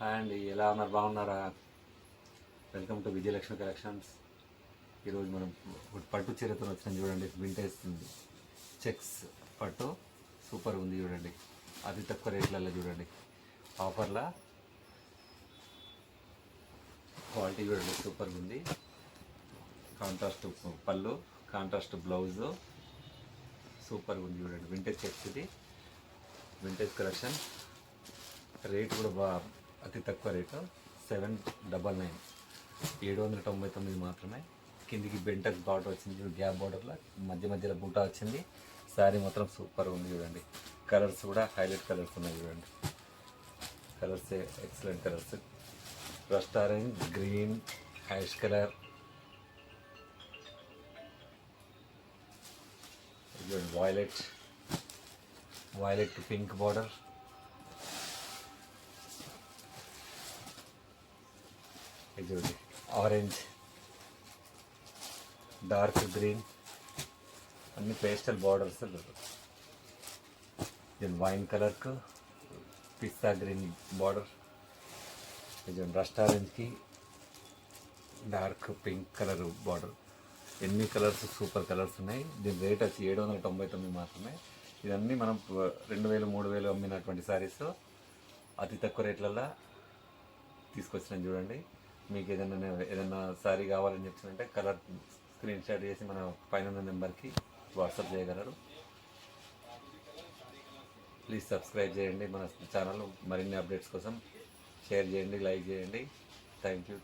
Hi అండి, ఎలా ఉన్నారు? బాగున్నారా? Welcome to Vijayalakshmi collections. ఈరోజు మనం ఒక పట్టు చీరతో వచ్చిన చూడండి, వింటేజ్ ఉంది. చెక్స్ పట్టు సూపర్ ఉంది చూడండి, అతి తక్కువ రేట్లలో చూడండి. ఆఫర్లా క్వాలిటీ చూడండి, సూపర్ ఉంది. కాంట్రాస్ట్ పళ్ళు, కాంట్రాస్ట్ బ్లౌజు సూపర్ ఉంది చూడండి. వింటేజ్ చెక్స్, ఇది వింటేజ్ కలెక్షన్. రేట్ కూడా అతి తక్కువ రేటు 799, 799 మాత్రమే. కిందికి బెంటక్ బార్డర్ వచ్చింది, గ్యాప్ బార్డర్లో మధ్య మధ్యలో బూటా వచ్చింది. శారీ మాత్రం సూపర్ ఉంది చూడండి. కలర్స్ కూడా హైలైట్ కలర్స్ ఉన్నాయి చూడండి. Colours excellent colours. Rust orange, green, ash colour చూడండి. వైలెట్ పింక్ బార్డర్, ఇది చూడండి. ఆరెంజ్, డార్క్ గ్రీన్, అన్ని పేస్టల్ బార్డర్స్. దీని వైన్ కలర్కు పిస్తా గ్రీన్ బార్డర్. ఇది చూడండి. రస్ట్ ఆరెంజ్కి డార్క్ పింక్ కలర్ బార్డర్. ఎన్ని కలర్స్, సూపర్ కలర్స్ ఉన్నాయి. దీని రేట్ వచ్చి 799 మాత్రమే. ఇవన్నీ మనం 2000, 3000 అమ్మినటువంటి శారీస్ అతి తక్కువ రేట్లలో తీసుకొచ్చినాం చూడండి. మీకు ఏదైనా శారీ కావాలని చెప్తుంటే కలర్ స్క్రీన్ షాట్ చేసి మన పైన ఉన్న నెంబర్కి వాట్సాప్ చేయగలరు. ప్లీజ్ సబ్స్క్రైబ్ చేయండి మన ఛానల్. మరిన్ని అప్డేట్స్ కోసం షేర్ చేయండి, లైక్ చేయండి. Thank you.